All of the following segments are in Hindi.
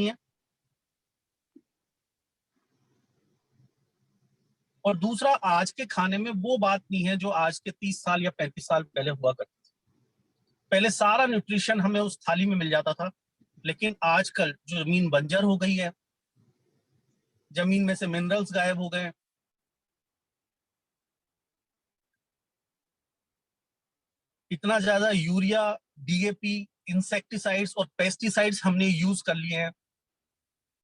है, और दूसरा आज के खाने में वो बात नहीं है जो आज के 30 साल या 35 साल पहले हुआ करती थी। पहले सारा न्यूट्रिशन हमें उस थाली में मिल जाता था, लेकिन आजकल जमीन बंजर हो गई है, जमीन में से मिनरल्स गायब हो गए, इतना ज्यादा यूरिया, डीएपी, इंसेक्टिसाइड्स और पेस्टिसाइड्स हमने यूज कर लिए हैं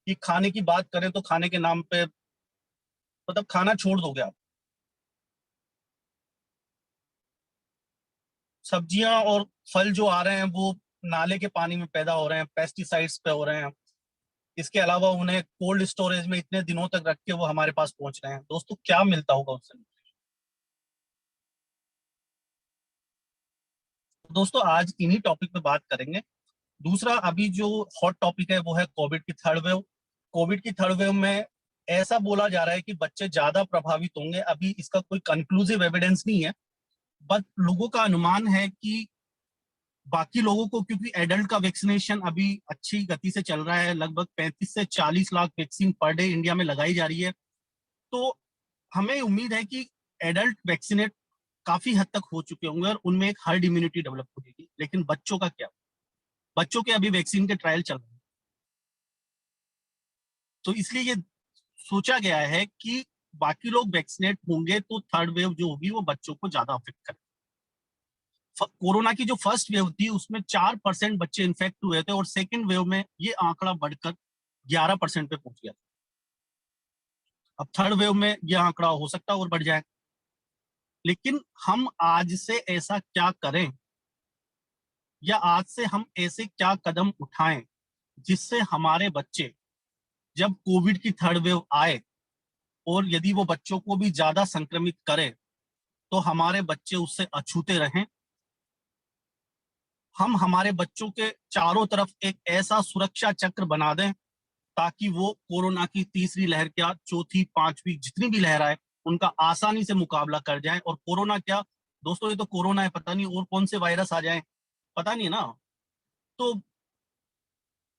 कि खाने की बात करें तो खाने के नाम पे मतलब खाना छोड़ दोगे आप। सब्जियां और फल जो आ रहे हैं वो नाले के पानी में पैदा हो रहे हैं, पेस्टिसाइड्स पे हो रहे हैं। इसके अलावा उन्हें कोल्ड स्टोरेज में इतने दिनों तक रख के वो हमारे पास पहुंच रहे हैं। दोस्तों क्या मिलता होगा उससे? दोस्तों आज इन्हीं टॉपिक पे बात करेंगे। दूसरा अभी जो हॉट टॉपिक है वो है कोविड की थर्ड वेव। कोविड की थर्ड वेव में ऐसा बोला जा रहा है कि बच्चे ज्यादा प्रभावित होंगे। अभी इसका कोई कंक्लूसिव एविडेंस नहीं है, बट लोगों का अनुमान है कि बाकी लोगों को, क्योंकि एडल्ट का वैक्सीनेशन अभी अच्छी गति से चल रहा है, लगभग 35 से 40 lakh vaccine per day India में लगाई जा रही है, तो हमें उम्मीद है कि एडल्ट वैक्सीनेट काफी हद तक हो चुके होंगे और उनमें एक हर्ड इम्यूनिटी डेवलप हो जाएगी। लेकिन बच्चों का क्या? बच्चों के अभी वैक्सीन के ट्रायल चल रहे हैं, तो इसलिए ये सोचा गया है कि बाकी लोग वैक्सीनेट होंगे तो थर्ड वेव जो होगी वो बच्चों को ज्यादा अफेक्ट करेगी। कोरोना की जो फर्स्ट वेव थी उसमें 4% बच्चे इन्फेक्ट हुए थे, और सेकेंड वेव में ये आंकड़ा बढ़कर 11% पे पहुंच गया। अब थर्ड वेव में यह आंकड़ा हो सकता है और बढ़ जाए। लेकिन हम आज से ऐसा क्या करें, या आज से हम ऐसे क्या कदम उठाएं जिससे हमारे बच्चे जब कोविड की थर्ड वेव आए और यदि वो बच्चों को भी ज्यादा संक्रमित करे तो हमारे बच्चे उससे अछूते रहें। हम हमारे बच्चों के चारों तरफ एक ऐसा सुरक्षा चक्र बना दें ताकि वो कोरोना की तीसरी लहर क्या, चौथी, पांचवी, जितनी भी लहर आए उनका आसानी से मुकाबला कर जाएं। और कोरोना क्या दोस्तों, ये तो कोरोना है, पता नहीं और कौन से वायरस आ जाएं, पता नहीं ना। तो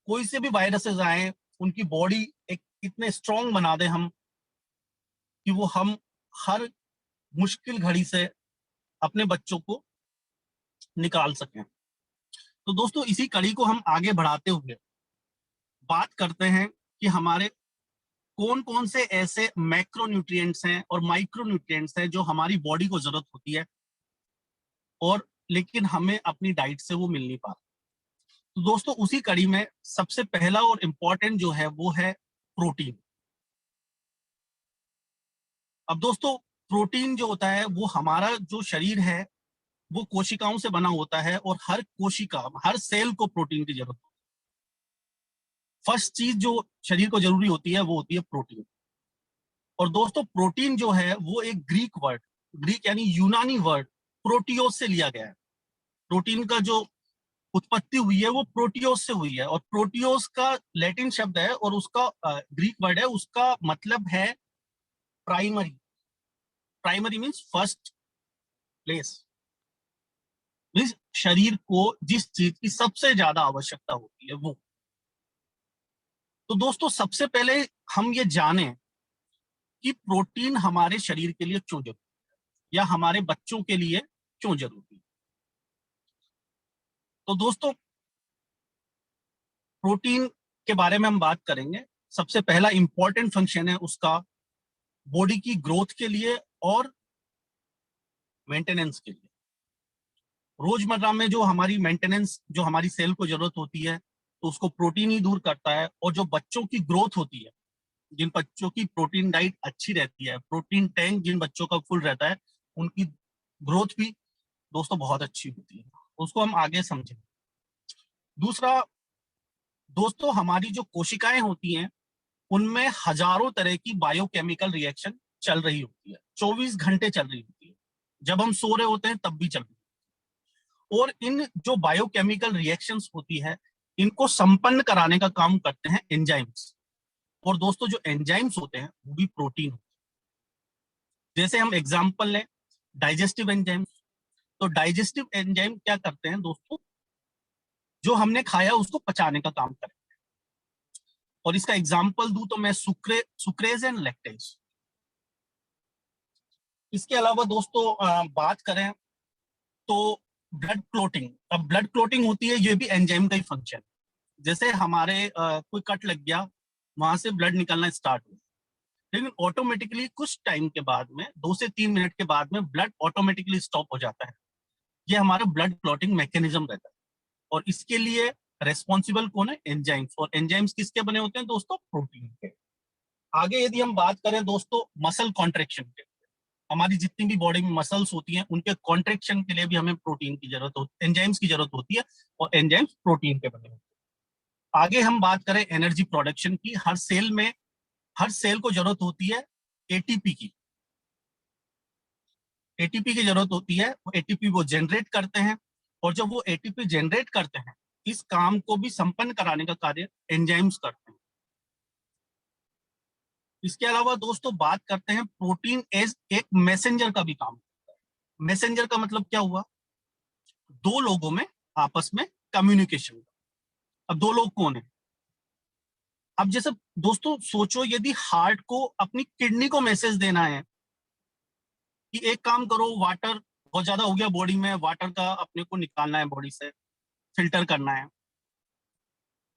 कोई से भी वायरसेस आए, उनकी बॉडी एक इतने स्ट्रांग बना दें हम कि वो हम हर मुश्किल घड़ी से अपने बच्चों को निकाल सकें। तो दोस्तों इसी कड़ी को हम आगे बढ़ाते हुए बात करते हैं कि हमारे कौन कौन से ऐसे मैक्रो न्यूट्रिएंट्स हैं और माइक्रो न्यूट्रिएंट्स हैं जो हमारी बॉडी को जरूरत होती है, और लेकिन हमें अपनी डाइट से वो मिल नहीं पा रहा। तो दोस्तों उसी कड़ी में सबसे पहला और इंपॉर्टेंट जो है वो है प्रोटीन। अब दोस्तों प्रोटीन जो होता है वो हमारा जो शरीर है वो कोशिकाओं से बना होता है, और हर कोशिका, हर सेल को प्रोटीन की जरूरत होती है। फर्स्ट चीज जो शरीर को जरूरी होती है वो होती है प्रोटीन। और दोस्तों प्रोटीन जो है वो एक ग्रीक वर्ड, ग्रीक यानी यूनानी वर्ड प्रोटियोस से लिया गया है। प्रोटीन का जो उत्पत्ति हुई है वो प्रोटियोस से हुई है, और प्रोटियोस का लैटिन शब्द है और उसका ग्रीक वर्ड है, उसका मतलब है primary. Primary means first place, means शरीर को जिस चीज की सबसे ज्यादा आवश्यकता होती है वो। तो दोस्तों सबसे पहले हम ये जानें कि प्रोटीन हमारे शरीर के लिए क्यों जरूरी है, या हमारे बच्चों के लिए क्यों जरूरी है। तो दोस्तों प्रोटीन के बारे में हम बात करेंगे। सबसे पहला इंपॉर्टेंट फंक्शन है उसका बॉडी की ग्रोथ के लिए और मेंटेनेंस के लिए। रोजमर्रा में जो हमारी मेंटेनेंस, जो हमारी सेल को जरूरत होती है, तो उसको प्रोटीन ही दूर करता है। और जो बच्चों की ग्रोथ होती है, जिन बच्चों की प्रोटीन डाइट अच्छी रहती है, प्रोटीन टैंक जिन बच्चों का फुल रहता है, उनकी ग्रोथ भी दोस्तों बहुत अच्छी होती है। उसको हम आगे समझें। दूसरा दोस्तों, हमारी जो कोशिकाएं होती हैं उनमें हजारों तरह की बायोकेमिकल रिएक्शन चल रही होती है, 24 घंटे चल रही होती है। जब हम सो रहे होते हैं तब भी चल रही है। और इन जो बायोकेमिकल रिएक्शंस होती है इनको संपन्न कराने का काम करते हैं एंजाइम्स। और दोस्तों जो एंजाइम्स होते हैं वो भी प्रोटीन होते हैं। जैसे हम एग्जांपल लें डाइजेस्टिव एंजाइम्स, तो डाइजेस्टिव एंजाइम क्या करते हैं दोस्तों, जो हमने खाया उसको पचाने का काम करते हैं। और इसका एग्जाम्पल दूं तो मैं सुक्रेज एंड लैक्टेज। इसके अलावा दोस्तों बात करें तो ब्लड क्लोटिंग। अब ब्लड क्लोटिंग होती है, ये भी एंजाइम का ही फंक्शन। जैसे हमारे कोई कट लग गया, वहां से ब्लड निकलना स्टार्ट हुआ, लेकिन ऑटोमेटिकली कुछ टाइम के बाद में 2 से 3 मिनट के बाद में ब्लड ऑटोमेटिकली स्टॉप हो जाता है। ये हमारा ब्लड क्लॉटिंग मैकेनिज्म रहता है। और इसके लिए रेस्पॉन्सिबल कौन है? एंजाइम्स। और एंजाइम्स किसके बने होते हैं दोस्तों? प्रोटीन के। आगे यदि हम बात करें दोस्तों मसल कॉन्ट्रेक्शन के, हमारी जितनी भी बॉडी में मसल्स होती हैं उनके कॉन्ट्रेक्शन के लिए भी हमें प्रोटीन की जरूरत होती है, एंजाइम्स की जरूरत होती है, और एंजाइम्स प्रोटीन के बने होते हैं। आगे हम बात करें एनर्जी प्रोडक्शन की। हर सेल को जरूरत होती है एटीपी की। एटीपी की जरूरत होती है, वो एटीपी वो जनरेट करते हैं, और जब वो एटीपी जनरेट करते हैं, इस काम को भी संपन्न कराने का कार्य एंजाइम्स करते हैं। इसके अलावा दोस्तों बात करते हैं प्रोटीन एज एक मैसेंजर का भी काम करता है। मैसेंजर का मतलब क्या हुआ? दो लोगों में आपस में कम्युनिकेशन। अब दो लोग कौन है? अब जैसे दोस्तों सोचो, यदि हार्ट को अपनी किडनी को मैसेज देना है कि एक काम करो, वाटर बहुत ज्यादा हो गया बॉडी में, वाटर का अपने को निकालना है बॉडी से, फिल्टर करना है,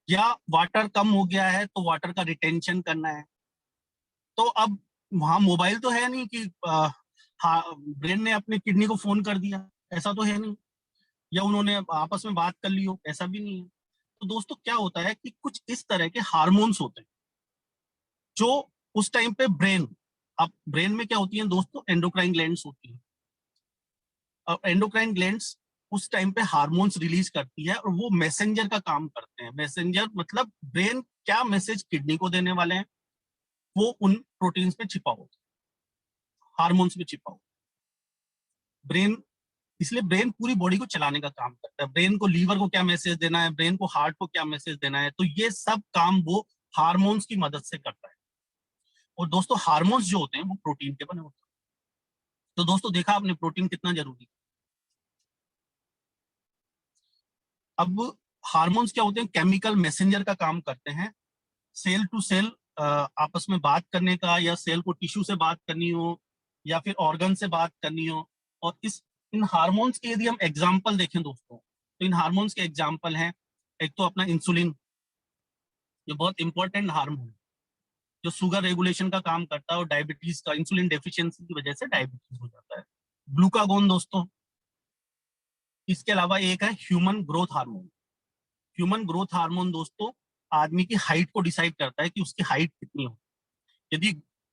या वाटर कम हो गया है तो वाटर का रिटेंशन करना है, तो अब वहां मोबाइल तो है नहीं कि ब्रेन ने अपनी किडनी को फोन कर दिया, ऐसा तो है नहीं, या उन्होंने आपस में बात कर ली हो, ऐसा भी नहीं है। तो दोस्तों क्या होता है कि कुछ इस तरह के हार्मोन्स होते हैं जो उस टाइम पे अब ब्रेन में क्या होती है दोस्तों? एंडोक्राइन ग्लैंड्स होती है। अब एंडोक्राइन ग्लैंड्स उस टाइम पे हार्मोन्स रिलीज करती है, और वो मैसेंजर का काम करते हैं। मैसेंजर मतलब ब्रेन क्या मैसेज किडनी को देने वाले हैं, वो उन प्रोटीन्स पे छिपा होता है, हार्मोन्स में छिपा होता है। ब्रेन, इसलिए ब्रेन पूरी बॉडी को चलाने का काम करता है। ब्रेन को लीवर को क्या मैसेज देना है, ब्रेन को हार्ट को क्या मैसेज देना है, तो ये सब काम वो हार्मोन्स की मदद से करता है। और दोस्तों हार्मोन्स जो होते हैं वो प्रोटीन के बने होते हैं। तो दोस्तों देखा आपने प्रोटीन कितना जरूरी है। अब हार्मोन्स क्या होते हैं? केमिकल मैसेंजर का काम करते हैं, सेल टू सेल आपस में बात करने का, या सेल को टिश्यू से बात करनी हो, या फिर ऑर्गन से बात करनी हो। और इन हार्मोन्स के यदि हम एग्जाम्पल देखें दोस्तों, तो इन हार्मोन्स के एग्जाम्पल हैं, एक तो अपना इंसुलिन, जो बहुत इंपॉर्टेंट हार्मोन है, जो शुगर रेगुलेशन का काम करता है, और डायबिटीज का, इंसुलिन डेफिशिएंसी की वजह से डायबिटीज हो जाता है। ग्लूकागोन दोस्तों। इसके अलावा एक है human growth hormone. Human growth hormone दोस्तों आदमी की हाइट को डिसाइड करता है कि उसकी हाइट कितनी हो। यदि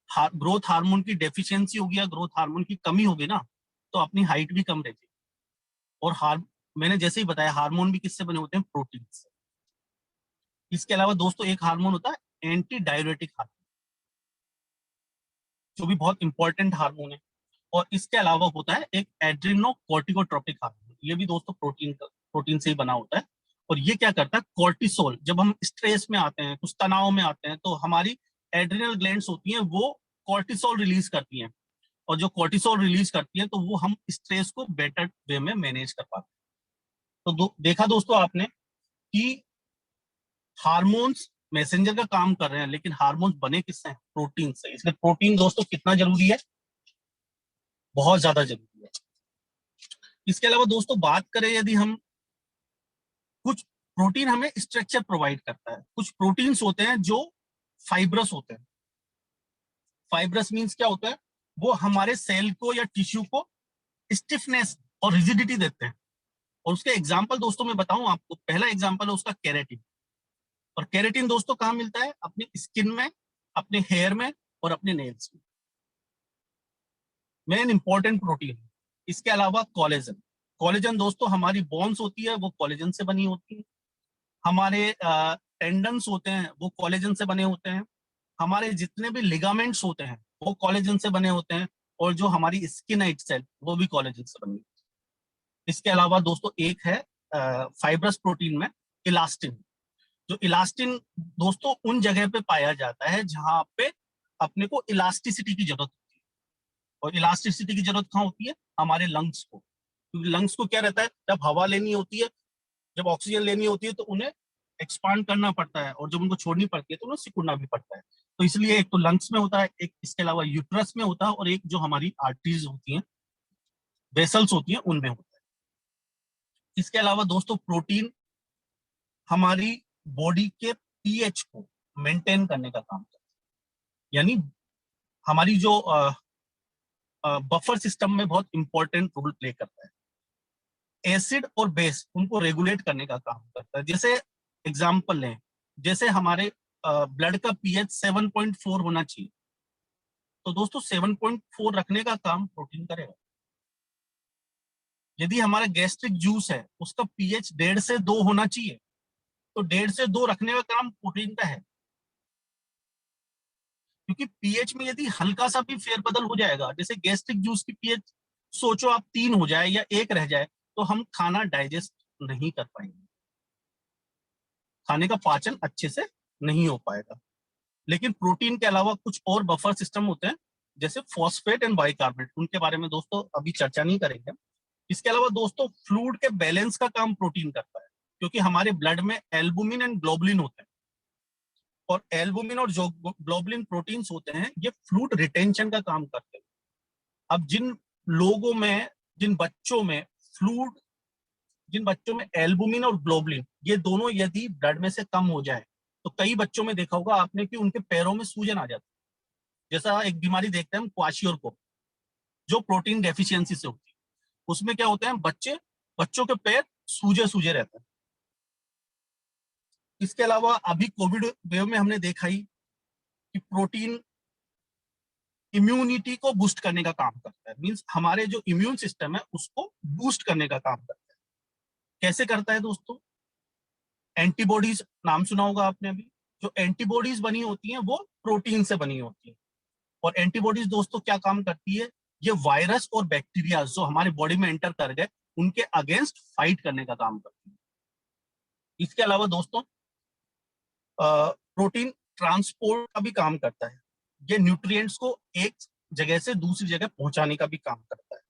ग्रोथ हार्मोन की डेफिशिएंसी होगी या ग्रोथ हार्मोन की कमी होगी ना, तो अपनी हाइट भी कम रहती है। और मैंने जैसे ही बताया, हार्मोन भी किससे बने होते हैं? प्रोटीन से। इसके अलावा दोस्तों एक हार्मोन होता है एंटी डायरेटिक हार्मोन, जो भी बहुत इंपॉर्टेंट हार्मोन है। और इसके अलावा होता है एक एड्रेनोकॉर्टिकोट्रोपिक हार्मोन, ये भी दोस्तों प्रोटीन से ही बना होता है। और ये क्या करता है? कॉर्टिसोल, जब हम स्ट्रेस में आते हैं, कुछ तनाव में आते हैं, तो हमारी एड्रिनल ग्लैंड्स होती हैं, वो कॉर्टिसोल रिलीज करती हैं। और जो कॉर्टिसोल रिलीज करती है, तो वो हम स्ट्रेस को बेटर वे में मैनेज कर पाते हैं। तो देखा दोस्तों आपने कि हार्मोन्स मैसेंजर का काम कर रहे हैं, लेकिन हार्मोन्स बने किससे हैं? प्रोटीन से। इसलिए प्रोटीन दोस्तों कितना जरूरी है? बहुत ज्यादा जरूरी है। इसके अलावा दोस्तों बात करें यदि हम, कुछ प्रोटीन हमें स्ट्रक्चर प्रोवाइड करता है। कुछ प्रोटीन्स होते हैं जो फाइब्रस होते हैं। फाइब्रस मींस क्या होता है? वो हमारे सेल को या टिश्यू को स्टिफनेस और रिजिडिटी देते हैं। और उसके एग्जाम्पल दोस्तों मैं बताऊं आपको, पहला एग्जाम्पल है उसका केराटिन। और केराटिन दोस्तों कहाँ मिलता है? अपनी स्किन में, अपने हेयर में, और अपने नेल्स में। Main important protein. इसके अलावा कोलेजन। कोलेजन दोस्तों हमारी बोन्स होती है, वो कोलेजन से बनी होती है। हमारे टेंडन्स होते हैं, वो कोलेजन से बने होते हैं। हमारे जितने भी लिगामेंट्स होते हैं, वो कोलेजन से बने होते हैं। और जो हमारी स्किन है इटसेल्फ, वो भी कोलेजन से बनी होती है। इसके अलावा दोस्तों एक है फाइब्रस प्रोटीन में इलास्टिन। जो इलास्टिन दोस्तों उन जगह पे पाया जाता है जहां पे अपने को इलास्टिसिटी की जरूरत होती है। और इलास्टिसिटी की जरूरत कहाँ होती है? हमारे लंग्स को। क्योंकि लंग्स को क्या रहता है, जब हवा लेनी होती है, जब ऑक्सीजन लेनी होती है, तो उन्हें एक्सपांड करना पड़ता है, और जब उनको छोड़नी पड़ती है तो उन्हें सिकुड़ना भी पड़ता है। तो इसलिए एक तो लंग्स में होता है, एक इसके अलावा यूट्रस में होता है, और एक जो हमारी आर्टरीज होती हैं, वेसल्स होती हैं, उनमें होता है। इसके अलावा दोस्तों प्रोटीन हमारी बॉडी के पीएच को मेंटेन करने का काम करता है, यानी हमारी जो बफर सिस्टम में बहुत इंपॉर्टेंट रोल प्ले करता है। एसिड और बेस उनको रेगुलेट करने का काम करता है। जैसे एग्जांपल लें, जैसे हमारे ब्लड का पीएच 7.4 होना चाहिए, तो दोस्तों 7.4 रखने का काम प्रोटीन करेगा। यदि हमारा गैस्ट्रिक जूस है, उसका पीएच 1.5 से 2 होना चाहिए, तो 1.5 से 2 रखने का काम प्रोटीन का है। क्योंकि पीएच में यदि हल्का सा भी फेरबदल हो जाएगा, जैसे गैस्ट्रिक जूस की पीएच सोचो आप 3 हो जाए या 1 रह जाए, तो हम खाना डाइजेस्ट नहीं कर पाएंगे, खाने का पाचन अच्छे से नहीं हो पाएगा। लेकिन प्रोटीन के अलावा कुछ और बफर सिस्टम होते हैं, जैसे फॉस्फेट एंड बाइकार्बोनेट, उनके बारे में दोस्तों अभी चर्चा नहीं करेंगे। इसके अलावा दोस्तों फ्लूइड के बैलेंस का काम प्रोटीन करता है, क्योंकि हमारे ब्लड में एल्बुमिन एंड ग्लोबुलिन होते हैं, और एल्बुमिन और जो ग्लोबुलिन प्रोटीन्स होते हैं, ये फ्लूइड रिटेंशन का काम करते हैं। अब जिन लोगों में, जिन बच्चों में फ्लूइड, जिन बच्चों में एल्बुमिन और ग्लोबुलिन ये दोनों यदि ब्लड में से कम हो जाए, तो कई बच्चों में देखा होगा आपने कि उनके पैरों में सूजन आ जाती है। जैसा एक बीमारी देखते हैं हम क्वाशियोर, जो प्रोटीन डेफिशिएंसी से होती है। उसमें क्या होता है, बच्चों के पैर सूजे सूजे रहते हैं। इसके अलावा अभी कोविड वेव में हमने देखा ही कि प्रोटीन इम्यूनिटी को बूस्ट करने का काम करता है, मींस हमारे जो इम्यून सिस्टम है उसको बूस्ट करने का काम करता है। कैसे करता है दोस्तों? एंटीबॉडीज नाम सुना होगा आपने अभी। जो एंटीबॉडीज बनी होती हैं वो प्रोटीन से बनी होती है, और एंटीबॉडीज दोस्तों क्या काम करती है, ये वायरस और बैक्टीरिया जो हमारे बॉडी में एंटर कर गए उनके अगेंस्ट फाइट करने का काम करती है। इसके अलावा दोस्तों प्रोटीन ट्रांसपोर्ट का भी काम करता है। ये न्यूट्रिएंट्स को एक जगह से दूसरी जगह पहुंचाने का भी काम करता है।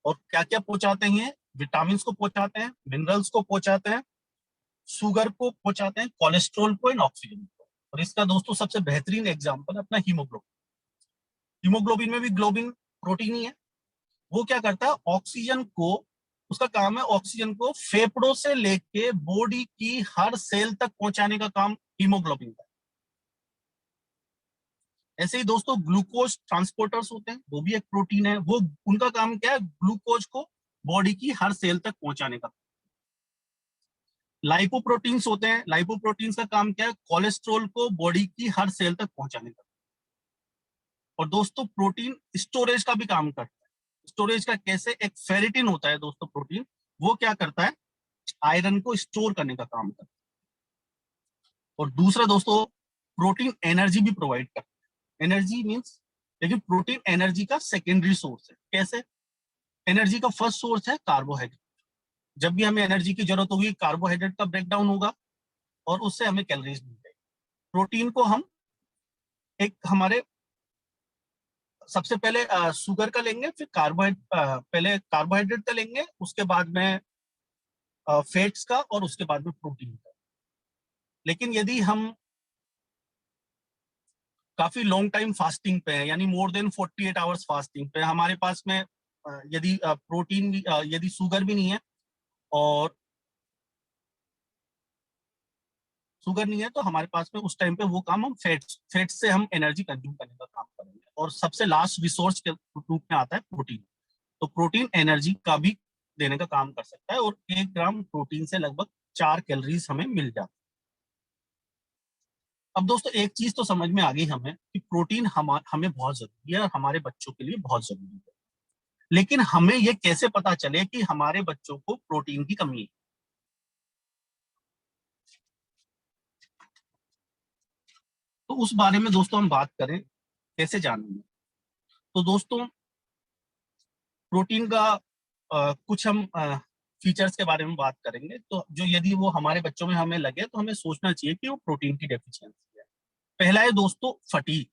और क्या क्या पहुंचाते हैं? विटामिन को पहुंचाते हैं, मिनरल्स को पहुंचाते हैं, शुगर को पहुंचाते हैं, कोलेस्ट्रॉल को एंड ऑक्सीजन को। और इसका दोस्तों सबसे बेहतरीन एग्जाम्पल अपना हीमोग्लोबिन। हीमोग्लोबिन में भी ग्लोबिन प्रोटीन ही है। वो क्या करता है, ऑक्सीजन को, उसका काम है ऑक्सीजन को फेफड़ों से लेके बॉडी की हर सेल तक पहुंचाने का काम हीमोग्लोबिन का। ऐसे ही दोस्तों ग्लूकोज ट्रांसपोर्टर्स होते हैं, वो भी एक प्रोटीन है। वो उनका काम क्या है, ग्लूकोज को बॉडी की हर सेल तक पहुंचाने का। लाइपोप्रोटीन्स होते हैं, लाइपोप्रोटीन्स का काम क्या है, कोलेस्ट्रॉल को बॉडी की हर सेल तक पहुंचाने का। और दोस्तों प्रोटीन स्टोरेज का भी काम करता है। स्टोरेज का कैसे, एक फेरिटिन होता है दोस्तों प्रोटीन, वो क्या करता है, आयरन को स्टोर करने का काम करता है। और दूसरा दोस्तों प्रोटीन एनर्जी भी प्रोवाइड करता है। एनर्जी मींस, लेकिन प्रोटीन एनर्जी का सेकेंडरी सोर्स है। कैसे? एनर्जी का फर्स्ट सोर्स है कार्बोहाइड्रेट। जब भी हमें एनर्जी की जरूरत होगी, कार्बोहाइड्रेट का ब्रेकडाउन होगा और उससे हमें कैलोरीज मिल जाएगी। प्रोटीन को हम एक हमारे सबसे पहले शुगर का लेंगे, फिर कार्बोहाइड्रेट, पहले कार्बोहाइड्रेट का लेंगे, उसके बाद में फैट्स का, और उसके बाद में प्रोटीन का। लेकिन यदि हम काफी लॉन्ग टाइम फास्टिंग पे है, यानी मोर देन 48 आवर्स फास्टिंग पे, हमारे पास में यदि प्रोटीन, यदि शुगर भी नहीं है, और शुगर नहीं है, तो हमारे पास में उस टाइम पे वो काम हम फैट्स से हम एनर्जी कंज्यूम करने का काम करेंगे। और सबसे लास्ट रिसोर्स के रूप में आता है प्रोटीन। तो प्रोटीन एनर्जी का भी देने का काम कर सकता है, और 1 ग्राम प्रोटीन से लगभग 4 कैलोरीज हमें मिल जाती है। अब दोस्तों एक चीज तो समझ में आ गई हमें कि प्रोटीन हमें बहुत जरूरी है और हमारे बच्चों के लिए बहुत जरूरी है। लेकिन हमें ये कैसे पता चले कि हमारे बच्चों को प्रोटीन की कमी है? तो उस बारे में दोस्तों हम बात करें, कैसे जानेंगे? तो दोस्तों प्रोटीन का कुछ हम फीचर्स के बारे में बात करेंगे, तो जो यदि वो हमारे बच्चों में हमें लगे, तो हमें सोचना चाहिए कि वो प्रोटीन की डेफिशिएंसी है। पहला है दोस्तों फटीग।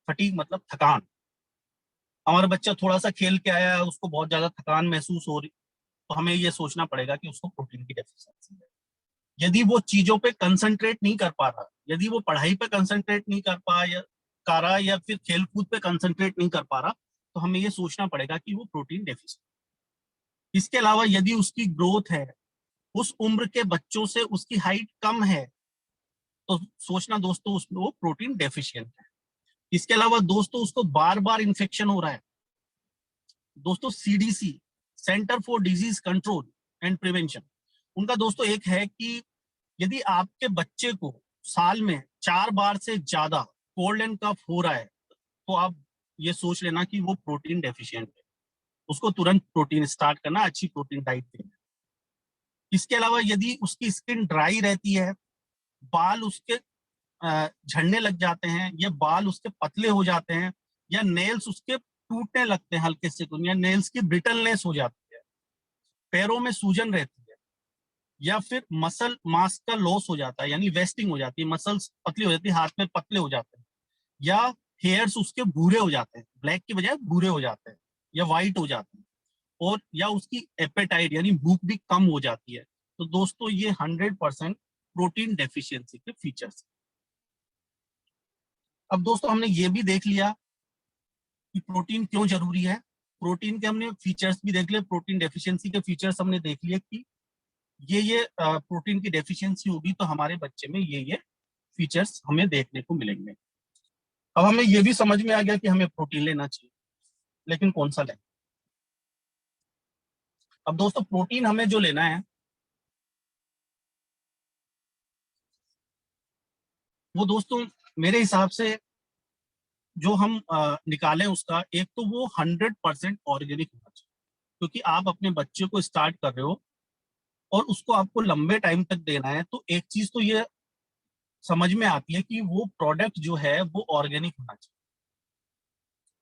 फटीग मतलब थकान। हमारा बच्चा थोड़ा सा खेल के आया है, उसको बहुत ज्यादा थकान महसूस हो रही, तो हमें ये सोचना पड़ेगा कि उसको प्रोटीन की डेफिशिएंसी है। यदि वो चीजों पे कंसंट्रेट नहीं कर पा रहा, यदि वो पढ़ाई पे कंसंट्रेट नहीं कर रहा या फिर खेलकूद पे कंसंट्रेट नहीं कर पा रहा, तो हमें ये सोचना पड़ेगा कि वो प्रोटीन डेफिशिएंट। इसके अलावा यदि उसकी ग्रोथ है, उस उम्र के बच्चों से उसकी हाइट कम है, तो सोचना दोस्तों उसमें वो प्रोटीन डेफिशिएंट है। इसके अलावा दोस्तों उसको बार बार इन्फेक्शन हो रहा है। दोस्तों CDC, centre for disease control and prevention, उनका दोस्तों एक है कि यदि आपके बच्चे को साल में 4 बार से ज्यादा कोल्ड एंड कफ हो रहा है, तो आप ये सोच लेना कि वो प्रोटीन डेफिशिएंट है। उसको तुरंत प्रोटीन स्टार्ट करना, अच्छी प्रोटीन डाइट देना। इसके अलावा यदि उसकी स्किन ड्राई रहती है, बाल उसके झड़ने लग जाते हैं, या बाल उसके पतले हो जाते हैं, या नेल्स उसके टूटने लगते हैं हल्के से, या नेल्स की ब्रिटलनेस हो जाती है, पैरों में सूजन रहती है, या फिर मसल मास का लॉस हो जाता है, यानी वेस्टिंग हो जाती है, मसल्स पतली हो जाती है, हाथ में पतले हो जाते हैं, या हेयर्स उसके भूरे हो जाते हैं, ब्लैक की बजाय भूरे हो जाते हैं या व्हाइट हो जाते हैं, और या उसकी एपेटाइट यानी भूख भी कम हो जाती है, तो दोस्तों ये 100% प्रोटीन डेफिशिएंसी के फीचर्स। अब दोस्तों हमने ये भी देख लिया कि प्रोटीन क्यों जरूरी है, प्रोटीन के हमने फीचर्स भी देख लिए, प्रोटीन डेफिशिएंसी के फीचर्स हमने देख लिए कि ये प्रोटीन की डेफिशिएंसी होगी तो हमारे बच्चे में ये फीचर्स हमें देखने को मिलेंगे। अब हमें ये भी समझ में आ गया कि हमें प्रोटीन लेना चाहिए, लेकिन कौन सा लें। अब दोस्तों प्रोटीन हमें जो लेना है वो दोस्तों मेरे हिसाब से जो हम निकालें उसका, एक तो वो 100% ऑर्गेनिक होना चाहिए, क्योंकि आप अपने बच्चे को स्टार्ट कर रहे हो और उसको आपको लंबे टाइम तक देना है, तो एक चीज तो ये समझ में आती है कि वो प्रोडक्ट जो है वो ऑर्गेनिक होना चाहिए,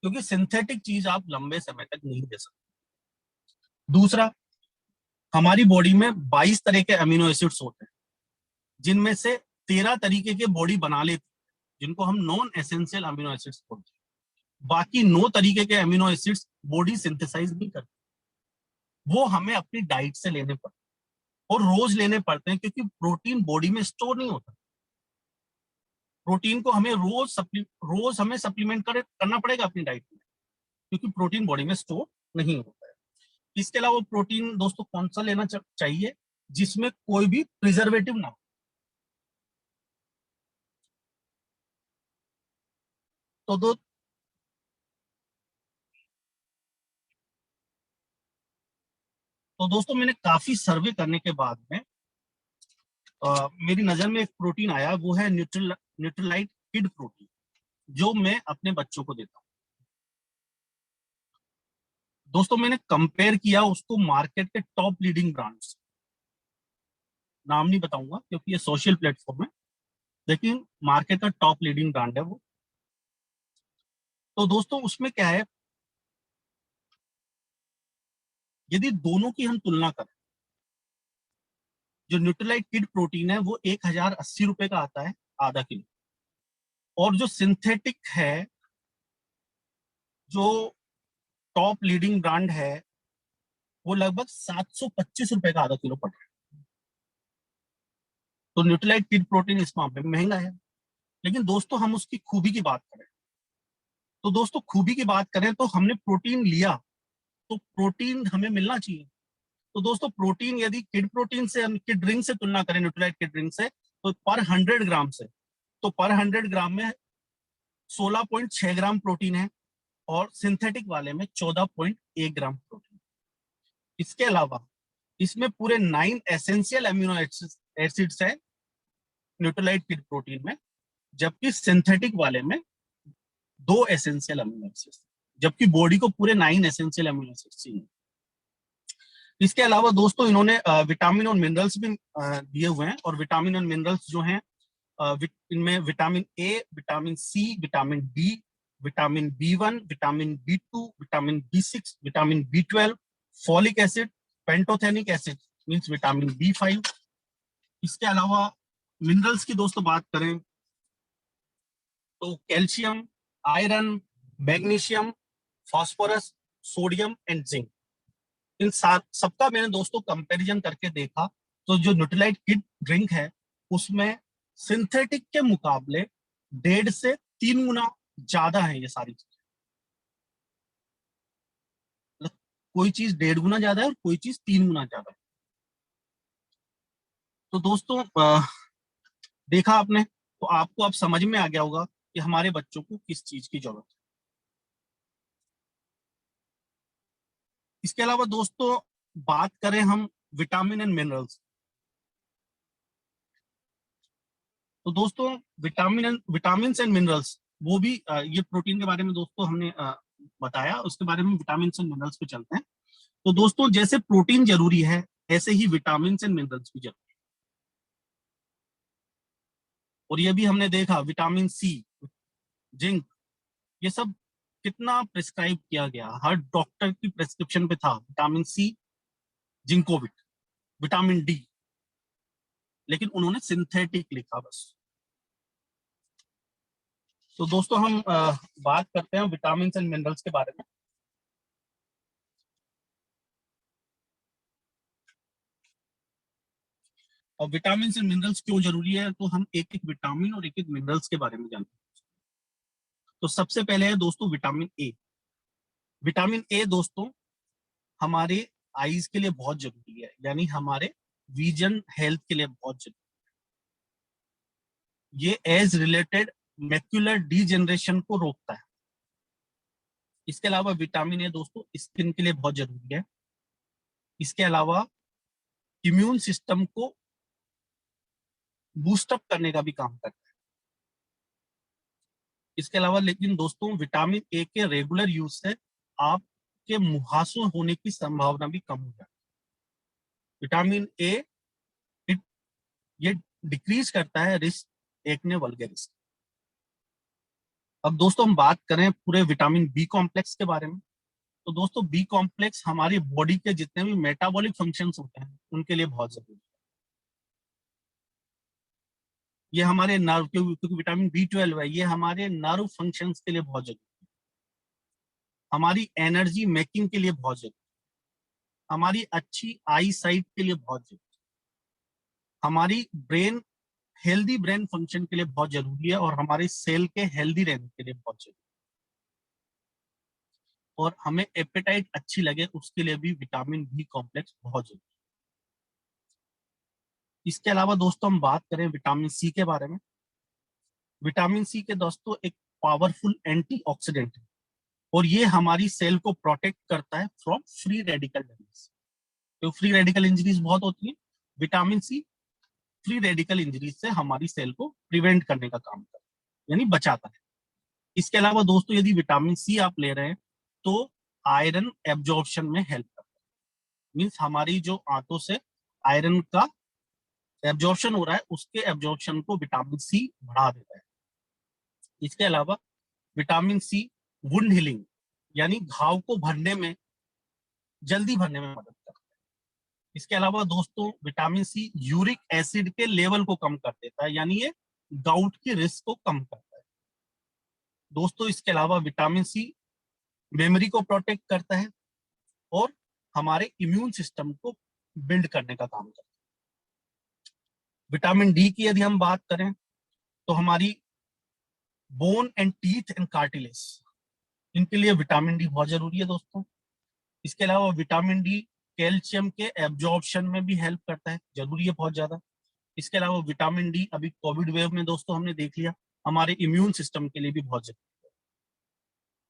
क्योंकि सिंथेटिक चीज आप लंबे समय तक नहीं दे सकते। दूसरा, हमारी बॉडी में 22 तरह के अमीनो एसिड्स होते हैं, जिनमें से 13 तरीके के बॉडी बना लेती है, जिनको हम नॉन एसेंशियल अमीनो एसिड्स बोलते हैं। बाकी 9 तरीके के अमीनो एसिड्स बॉडी सिंथेसाइज नहीं करती, वो हमें अपनी डाइट से लेने पड़ते हैं, और रोज लेने पड़ते हैं, क्योंकि प्रोटीन बॉडी में स्टोर नहीं होता। प्रोटीन को हमें रोज हमें सप्लीमेंट करना पड़ेगा अपनी डाइट में, क्योंकि प्रोटीन बॉडी में स्टोर नहीं होता है। इसके अलावा प्रोटीन दोस्तों कौन सा लेना चाहिए, जिसमें कोई भी प्रिजर्वेटिव ना हो। तो दोस्तों मैंने काफी सर्वे करने के बाद में मेरी नजर में एक प्रोटीन आया, वो है न्यूट्रलाइट किड प्रोटीन, जो मैं अपने बच्चों को देता हूँ। दोस्तों मैंने कंपेयर किया उसको मार्केट के टॉप लीडिंग ब्रांड्स, नाम नहीं बताऊंगा क्योंकि ये सोशल प्लेटफॉर्म है, लेकिन मार्केट का टॉप लीडिंग ब्रांड है वो। तो दोस्तों उसमें क्या है, यदि दोनों की हम तुलना करें, जो न्यूट्रलाइट किड प्रोटीन है वो 1080 रुपए का आता है आधा किलो, और जो सिंथेटिक है, जो टॉप लीडिंग ब्रांड है, वो लगभग 725 रुपए का आधा किलो पड़ रहा है। तो न्यूट्रलाइट किड प्रोटीन इस मामले में महंगा है। लेकिन दोस्तों हम उसकी खूबी की बात करें, तो दोस्तों खूबी की बात करें तो हमने प्रोटीन लिया, तो प्रोटीन हमें मिलना चाहिए। तो दोस्तों प्रोटीन यदि किड प्रोटीन से हम किड ड्रिंक से तुलना करें, न्यूट्रलाइट किड ड्रिंक से, तो पर 100 ग्राम से, तो पर 100 ग्राम में 16.6 ग्राम प्रोटीन है, और सिंथेटिक वाले में 14.1 ग्राम प्रोटीन। इसके अलावा इसमें पूरे 9 एसेंशियल अमीनो एसिड्स है न्यूट्रलाइट किड प्रोटीन में, जबकि सिंथेटिक वाले में 2 एसेंशियल अमीनो एसिड्स, जबकि बॉडी को पूरे 9 एसेंशियल अमीनो एसिड्स चाहिए। इसके अलावा दोस्तों इन्होंने विटामिन और मिनरल्स भी दिए हुए हैं, और विटामिन और मिनरल्स जो हैं इनमें vitamin A, vitamin C, vitamin D, vitamin B1, vitamin B2, vitamin B6, vitamin B12, folic acid, pantothenic acid means vitamin B5। इसके अलावा मिनरल्स की दोस्तों बात करें तो calcium, iron, magnesium, phosphorus, sodium and zinc, इन सबका मैंने दोस्तों कंपैरिजन करके देखा, तो जो न्यूट्रीलाइट किड ड्रिंक है उसमें सिंथेटिक के मुकाबले 1.5 से 3 गुना ज्यादा है ये सारी चीजें। मतलब कोई चीज 1.5 गुना ज्यादा है और कोई चीज 3 गुना ज्यादा है। तो दोस्तों देखा आपने, तो आपको अब समझ में आ गया होगा कि हमारे बच्चों को किस चीज की जरूरत है। इसके अलावा दोस्तों बात करें हम विटामिन एंड मिनरल्स, तो दोस्तों विटामिन एंड मिनरल्स वो भी ये प्रोटीन के बारे में दोस्तों हमने बताया, उसके बारे में विटामिन एंड मिनरल्स पे चलते हैं। तो दोस्तों जैसे प्रोटीन जरूरी है ऐसे ही विटामिन एंड मिनरल्स भी जरूरी है। और ये भी हमने देखा विटामिन सी, जिंक, ये सब कितना प्रिस्क्राइब किया गया, हर डॉक्टर की प्रेस्क्रिप्शन पे था vitamin C, Zincovit, vitamin D, लेकिन उन्होंने सिंथेटिक लिखा बस। तो दोस्तों हम बात करते हैं विटामिन एंड मिनरल्स के बारे में। और विटामिन एंड मिनरल्स क्यों जरूरी है, तो हम एक एक विटामिन और एक एक मिनरल्स के बारे में जानते हैं। तो सबसे पहले है दोस्तों विटामिन ए। विटामिन ए दोस्तों हमारे आईज के लिए बहुत जरूरी है, यानी हमारे विजन हेल्थ के लिए बहुत जरूरी है। ये एज रिलेटेड मैक्युलर डीजेनरेशन को रोकता है। इसके अलावा विटामिन ए दोस्तों स्किन के लिए बहुत जरूरी है। इसके अलावा इम्यून सिस्टम को बूस्टअप करने का भी काम करता है। इसके अलावा लेकिन दोस्तों विटामिन ए के रेगुलर यूज से आपके मुहासों होने की संभावना भी कम हो जाती है। विटामिन ए ये डिक्रीज करता है रिस्क एक्ने वल्गेरिस। अब दोस्तों हम बात करें पूरे विटामिन बी कॉम्प्लेक्स के बारे में, तो दोस्तों बी कॉम्प्लेक्स हमारी बॉडी के जितने भी मेटाबॉलिक फंक्शंस होते हैं उनके लिए बहुत जरूरी है। ये हमारे नर्व, क्योंकि विटामिन बी 12 है, ये हमारे नर्व फंक्शंस के लिए बहुत जरूरी है, हमारी एनर्जी मेकिंग के लिए बहुत जरूरी है, हमारी अच्छी आई साइट के लिए बहुत जरूरी है, हमारी ब्रेन हेल्दी ब्रेन फंक्शन के लिए बहुत जरूरी है, और हमारे सेल के हेल्दी रहने के लिए बहुत जरूरी है, और हमें एपेटाइट अच्छी लगे उसके लिए भी विटामिन बी कॉम्प्लेक्स बहुत जरूरी है। इसके अलावा दोस्तों हम बात करें विटामिन सी के बारे में। विटामिन सी के दोस्तों एक पावरफुल एंटीऑक्सीडेंट है, और ये हमारी सेल को प्रोटेक्ट करता है फ्रॉम फ्री रेडिकल डैमेज। तो फ्री रेडिकल इंजरीज बहुत होती है, vitamin C free radical injuries से हमारी सेल को प्रिवेंट करने का काम करता है, यानी बचाता है। इसके अलावा दोस्तों यदि विटामिन सी आप ले रहे हैं तो आयरन एब्जॉर्प्शन में हेल्प करता है, मीन्स हमारी जो आंतों से आयरन का एब्जॉर्प्शन हो रहा है उसके एब्जॉर्प्शन को विटामिन सी बढ़ा देता है। इसके अलावा विटामिन सी वुंड हीलिंग, यानी घाव को भरने में, जल्दी भरने में मदद करता है। इसके अलावा दोस्तों विटामिन सी यूरिक एसिड के लेवल को कम कर देता है, यानी ये गाउट के रिस्क को कम करता है। दोस्तों इसके अलावा विटामिन सी मेमोरी को प्रोटेक्ट करता है और हमारे इम्यून सिस्टम को बिल्ड करने का काम करता है। विटामिन डी की यदि हम बात करें तो हमारी bone and teeth and cartilage, इनके लिए विटामिन डी बहुत जरूरी है दोस्तों। इसके अलावा विटामिन डी कैल्शियम के एब्जॉर्प्शन में भी हेल्प करता है, जरूरी है बहुत ज्यादा। इसके अलावा विटामिन डी अभी कोविड वेव में दोस्तों हमने देख लिया, हमारे इम्यून सिस्टम के लिए भी बहुत जरूरी है।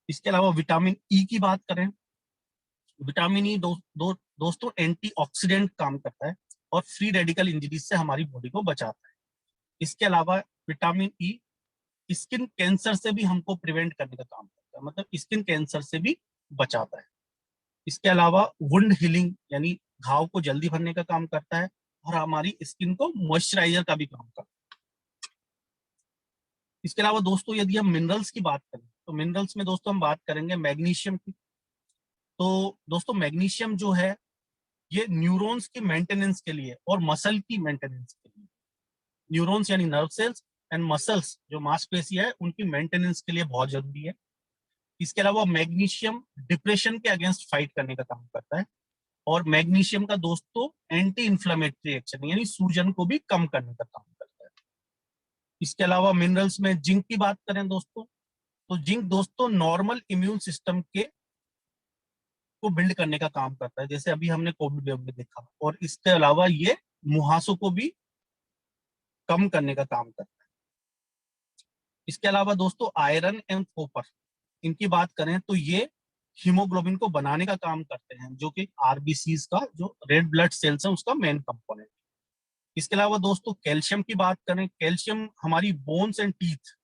इसके अलावा विटामिन ई की बात करें, विटामिन ई दोस्तों एंटीऑक्सीडेंट काम करता है और फ्री रेडिकल इंजरीज से हमारी बॉडी को बचाता है। इसके अलावा विटामिन ई स्किन कैंसर से भी हमको प्रिवेंट करने का काम करता है, मतलब स्किन कैंसर से भी बचाता है। इसके अलावा वुंड हीलिंग, यानी घाव को जल्दी भरने का काम करता है, और हमारी स्किन को मॉइस्चराइजर का भी काम करता है। इसके अलावा दोस्तों यदि हम मिनरल्स की बात करें तो मिनरल्स में दोस्तों हम बात करेंगे मैग्नीशियम की। तो दोस्तों मैग्नीशियम जो है ये न्यूरॉन्स की मेंटेनेंस के लिए और मसल की मेंटेनेंस के लिए, न्यूरॉन्स यानी नर्व सेल्स एंड मसल्स जो मांसपेशियां है उनकी मेंटेनेंस के लिए बहुत जरूरी है। इसके अलावा मैग्नीशियम डिप्रेशन के अगेंस्ट फाइट करने का काम करता है। और मैग्नीशियम का दोस्तों एंटी इंफ्लेमेटरी एक्शन यानी सूजन को भी कम करने का काम करता है। इसके अलावा मिनरल्स में जिंक की बात करें दोस्तों, तो जिंक दोस्तों नॉर्मल इम्यून सिस्टम के को बिल्ड करने का काम करता है, जैसे अभी हमने कोविड वेव में देखा। और इसके अलावा ये मुहासों को भी कम करने का काम करता है। इसके अलावा दोस्तों आयरन एंड कॉपर, इनकी बात करें तो ये हीमोग्लोबिन को बनाने का काम करते हैं, जो कि आरबीसीज का जो रेड ब्लड सेल्स है उसका मेन कंपोनेंट। इसके अलावा दोस्तों कैल्शियम की बात करें, कैल्शियम हमारी बोन्स एंड टीथ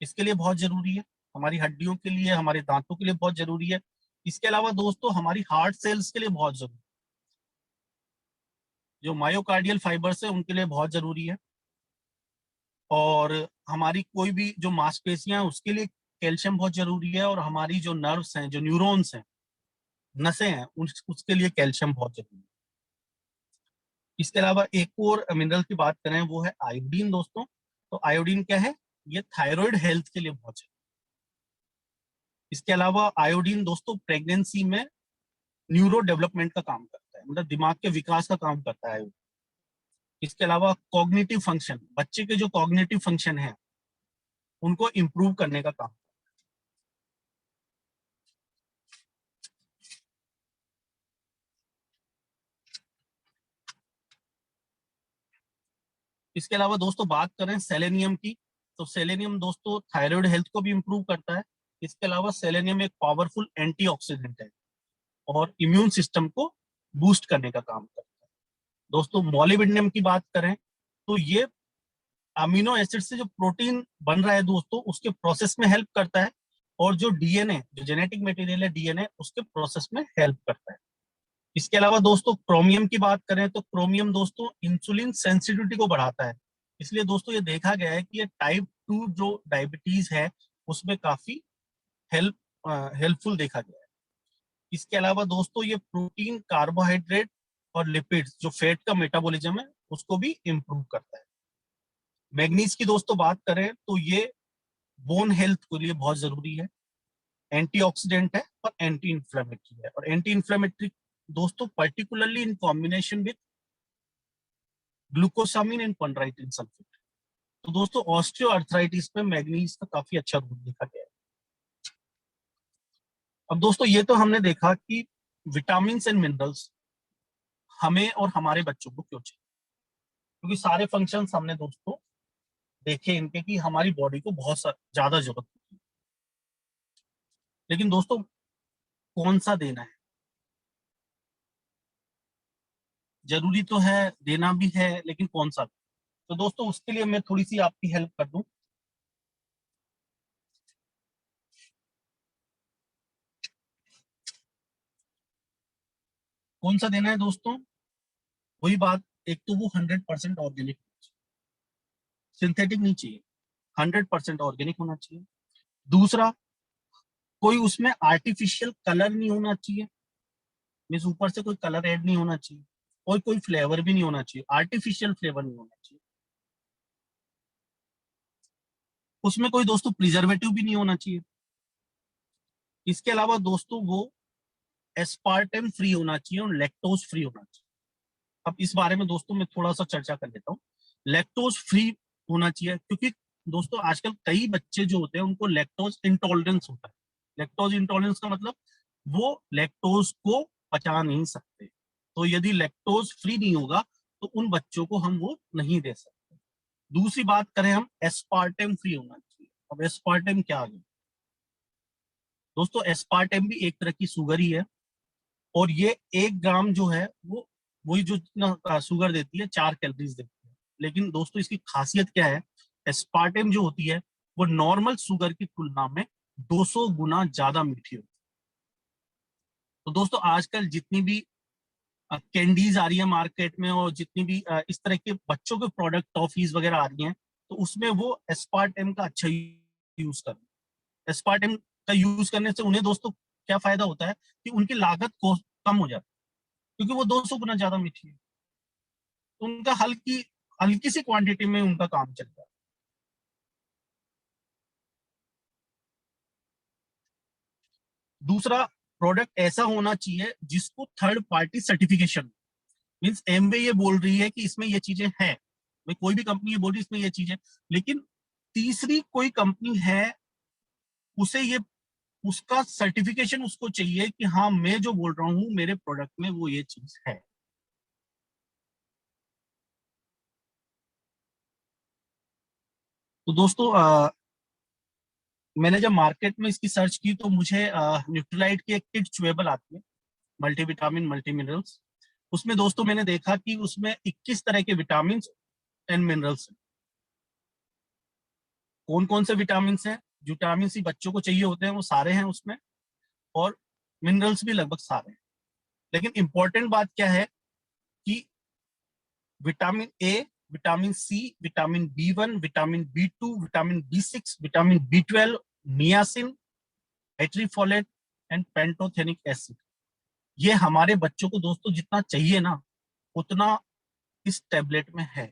इसके लिए बहुत जरूरी है, हमारी हड्डियों के लिए, हमारे दांतों के लिए बहुत जरूरी है। इसके अलावा दोस्तों हमारी हार्ट सेल्स के लिए बहुत जरूरी है, जो मायोकार्डियल फाइबर्स है उनके लिए बहुत जरूरी है। और हमारी कोई भी जो मांसपेशियां हैं उसके लिए कैल्शियम बहुत जरूरी है, और हमारी जो नर्व्स हैं, जो न्यूरॉन्स हैं, नसें हैं, उसके लिए कैल्शियम बहुत जरूरी है। इसके अलावा एक और मिनरल की बात करें वो है आयोडीन दोस्तों। तो आयोडीन क्या है, ये थायराइड हेल्थ के लिए बहुत जरूरी है। इसके अलावा आयोडीन दोस्तों प्रेगनेंसी में न्यूरो डेवलपमेंट का काम करता है, मतलब दिमाग के विकास का काम करता है। इसके अलावा कॉग्निटिव फंक्शन, बच्चे के जो कॉग्निटिव फंक्शन है उनको इंप्रूव करने का काम। इसके अलावा दोस्तों बात करें सेलेनियम की, तो सेलेनियम दोस्तों थायराइड हेल्थ को भी इंप्रूव करता है। इसके अलावा सेलेनियम एक पावरफुल एंटीऑक्सीडेंट है और इम्यून सिस्टम को बूस्ट करने का काम करता है। दोस्तों मॉलिब्डेनम की बात करें तो ये अमीनो एसिड से जो प्रोटीन बन रहा है दोस्तों उसके प्रोसेस में हेल्प करता है, और जो डीएनए, जो जेनेटिक मटेरियल है डीएनए, उसके प्रोसेस में हेल्प करता है। इसके अलावा दोस्तों क्रोमियम की बात करें तो क्रोमियम दोस्तों इंसुलिन सेंसिटिविटी को बढ़ाता है। इसलिए दोस्तों ये देखा गया है कि ये टाइप 2 जो डायबिटीज है उसमें काफी हेल्प हेल्पफुल देखा गया है। इसके अलावा दोस्तों ये प्रोटीन, कार्बोहाइड्रेट और लिपिड्स, जो फैट का मेटाबॉलिज्म है उसको भी इंप्रूव करता है। मैग्नीज की दोस्तों बात करें तो ये बोन हेल्थ के लिए बहुत जरूरी है, एंटीऑक्सीडेंट है और एंटी इंफ्लेमेटरी है। और एंटी इंफ्लेमेटरी दोस्तों particularly in combination with glucosamine and chondroitin sulphate. तो दोस्तों ऑस्टियो अर्थराइटिस में मैग्नीज का काफी अच्छा रोल देखा गया है। अब दोस्तों ये तो हमने देखा कि विटामिन एंड मिनरल्स हमें और हमारे बच्चों को क्यों चाहिए, क्योंकि सारे फंक्शंस हमने दोस्तों देखे इनके कि हमारी बॉडी को बहुत ज्यादा जरूरत होती है। लेकिन दोस्तों कौन सा देना है, जरूरी तो है, देना भी है, लेकिन कौन सा। तो दोस्तों उसके लिए मैं थोड़ी सी आपकी हेल्प कर दूं। कौन सा देना है दोस्तों, वही बात, एक तो वो 100% ऑर्गेनिक, सिंथेटिक नहीं चाहिए, 100% ऑर्गेनिक होना चाहिए। दूसरा, कोई उसमें आर्टिफिशियल कलर नहीं होना चाहिए, मीन्स ऊपर से कोई कलर ऐड नहीं होना चाहिए, और कोई फ्लेवर भी नहीं होना चाहिए, आर्टिफिशियल फ्लेवर नहीं होना चाहिए। उसमें कोई दोस्तों प्रिजर्वेटिव भी नहीं होना चाहिए। इसके अलावा दोस्तों वो एस्पार्टेम फ्री होना चाहिए और लैक्टोज फ्री होना चाहिए। अब इस बारे में दोस्तों मैं थोड़ा सा चर्चा कर लेता हूँ। लैक्टोज फ्री होना चाहिए क्योंकि दोस्तों आजकल कई बच्चे जो होते हैं उनको लैक्टोज इंटॉलरेंस होता है। लैक्टोज इंटॉलरेंस का मतलब वो लैक्टोज को पचा नहीं सकते, तो यदि लैक्टोज फ्री नहीं होगा तो उन बच्चों को हम वो नहीं दे सकते। दूसरी बात करें हम, एस्पार्टेम फ्री होना चाहिए। अब एस्पार्टेम क्या है दोस्तों, एस्पार्टेम भी एक तरह की शुगर ही है, और ये 1 ग्राम जो है वो वही जो जितना शुगर देती है 4 कैलोरीज देती है। लेकिन दोस्तों इसकी खासियत क्या है, एस्पार्टेम जो होती है वो नॉर्मल शुगर की तुलना में 200 गुना ज्यादा मीठी होती है। तो दोस्तों आजकल जितनी भी कैंडीज आ रही है मार्केट में, और जितनी भी इस तरह के बच्चों के प्रोडक्ट, टॉफीज वगैरह आ रही हैं, तो उसमें वो एस्पार्टेम का अच्छा यूज कर रहे हैं। एस्पार्टेम का यूज करने से उन्हें दोस्तों क्या फायदा होता है कि उनकी लागत को कम हो जाती है, क्योंकि वो 200 गुना ज्यादा मीठी है। तो उनका हल्की हल्की सी क्वांटिटी में उनका काम चलता है। दूसरा, प्रोडक्ट ऐसा होना चाहिए जिसको third party certification, means Amway ये बोल रही है कि इसमें ये चीजें हैं, भाई कोई भी कंपनी ये बोल रही है इसमें ये चीजें, लेकिन तीसरी कोई कंपनी है उसे ये उसका सर्टिफिकेशन उसको चाहिए कि हाँ मैं जो बोल रहा हूँ मेरे प्रोडक्ट में वो ये चीज है। तो दोस्तों मैंने जब मार्केट में इसकी सर्च की तो मुझे न्यूट्रीलाइट की एक किट चुएबल आती है, मल्टीविटामिन मल्टी मिनरल्स। उसमें दोस्तों मैंने देखा कि उसमें 21 तरह के विटामिन एंड मिनरल्स हैं। कौन कौन से विटामिन हैं? विटामिन सी बच्चों को चाहिए होते हैं वो सारे हैं उसमें, और मिनरल्स भी लगभग सारे हैं। लेकिन इंपॉर्टेंट बात क्या है कि vitamin A, vitamin C, vitamin B1, vitamin B2, vitamin B6, vitamin B12, niacin, एट्रीफोलेट एंड पेंटोथेनिक एसिड, ये हमारे बच्चों को दोस्तों जितना चाहिए ना उतना इस टेबलेट में है।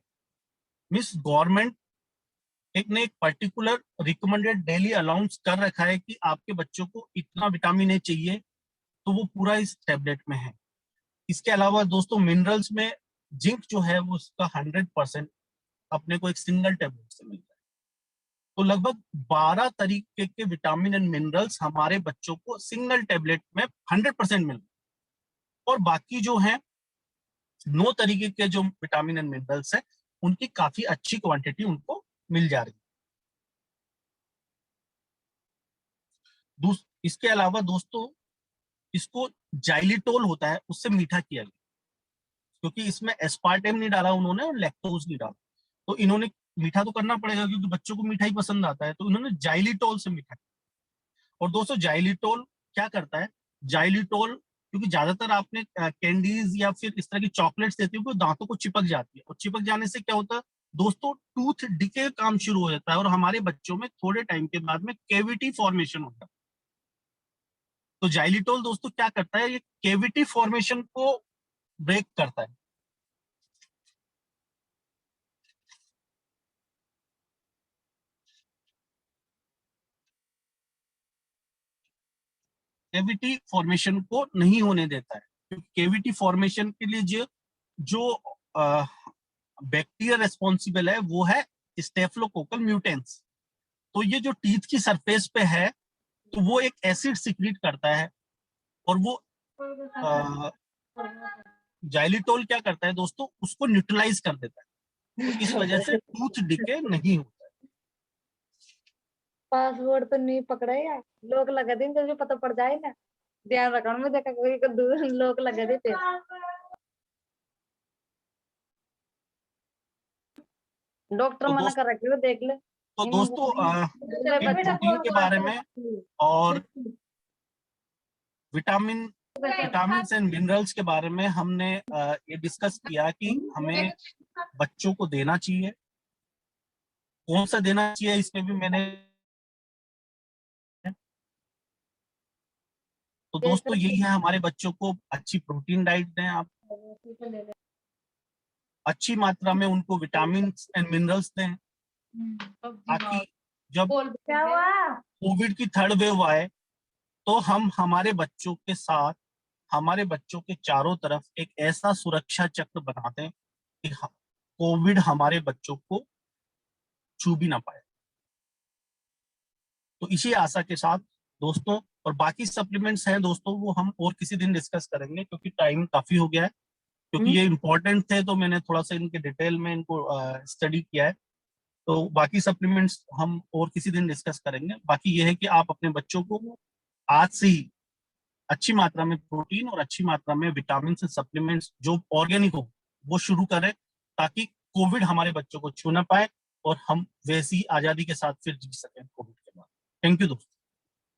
मिस गवर्नमेंट एक ने एक पर्टिकुलर रिकमेंडेड डेली अलाउंस कर रखा है कि आपके बच्चों को इतना विटामिन ए चाहिए, तो वो पूरा इस टेबलेट में है। इसके अलावा दोस्तों मिनरल्स में जिंक जो है वो उसका 100% अपने को एक सिंगल टेबलेट से मिलता है। तो लगभग 12 तरीके के विटामिन एंड मिनरल्स हमारे बच्चों को सिंगल टेबलेट में 100% मिल रहे हैं। और बाकी जो है 9 तरीके के जो विटामिन एंड मिनरल्स है उनकी काफी अच्छी क्वांटिटी उनको मिल जा रही है। इसके अलावा दोस्तों इसको जाइलिटोल होता है उससे मीठा किया गया, क्योंकि इसमें एस्पार्टेम नहीं डाला उन्होंने और लैक्टोज नहीं डाला, तो इन्होंने मीठा तो करना पड़ेगा क्योंकि बच्चों को मिठाई पसंद आता है, तो इन्होंने जाइलिटोल से मीठा किया। और दोस्तों जाइलिटोल क्या करता है? जाइलिटोल, क्योंकि ज्यादातर आपने कैंडीज या फिर इस तरह की चॉकलेट्स देती हो दांतों को चिपक जाती है, और चिपक जाने से क्या होता है दोस्तों, टूथ डिके काम शुरू हो जाता है और हमारे बच्चों में थोड़े टाइम के बाद में केविटी फॉर्मेशन होता है। तो जाइलिटोल दोस्तों क्या करता है, ये केविटी फॉर्मेशन को ब्रेक करता है। केविटी फॉर्मेशन को नहीं होने देता है, क्योंकि केविटी फॉर्मेशन के लिए जो जो बैक्टीरिया रेस्पॉन्सिबल है वो है स्टेफिलोकोकल म्यूटेंस। तो ये जो टीथ की सरफेस पे है तो वो एक एसिड सिक्रीट करता है, और वो जाइलिटोल क्या करता है दोस्तों, उसको न्यूट्रलाइज कर देता है, तो इस वजह से टूथ डिके नहीं होता है। पासवर्ड तो नहीं पकड़ा यार, लोग लगा दिन तो पता पड़ जाए ना, ध्यान रखना में देखा कोई लोग लगा देते। डॉक्टर तो मना कर रखे हो देख ले। तो दोस्तों इन प्रोटीन के बारे में और विटामिन एंड मिनरल्स के बारे में हमने ये डिस्कस किया कि हमें बच्चों को देना चाहिए, कौन सा देना चाहिए इसमें भी मैंने। तो दोस्तों यही है, हमारे बच्चों को अच्छी प्रोटीन डाइट दें आप, अच्छी मात्रा में उनको विटामिन एंड मिनरल्स दें, ताकि जब कोविड की थर्ड वेव आए तो हम हमारे बच्चों के साथ, हमारे बच्चों के चारों तरफ एक ऐसा सुरक्षा चक्र बना दें कि कोविड हमारे बच्चों को छू भी ना पाए। तो इसी आशा के साथ दोस्तों, और बाकी सप्लीमेंट्स हैं दोस्तों वो हम और किसी दिन डिस्कस करेंगे क्योंकि टाइम काफी हो गया है, क्योंकि ये इंपॉर्टेंट थे तो मैंने थोड़ा सा इनके डिटेल में इनको स्टडी किया है। तो बाकी सप्लीमेंट्स हम और किसी दिन डिस्कस करेंगे। बाकी ये है कि आप अपने बच्चों को आज से ही अच्छी मात्रा में प्रोटीन और अच्छी मात्रा में विटामिन से सप्लीमेंट्स जो ऑर्गेनिक हो वो शुरू करें, ताकि कोविड हमारे बच्चों को छू ना पाए और हम वैसी आजादी के साथ फिर जी सकें कोविड के बाद। थैंक यू दोस्तों।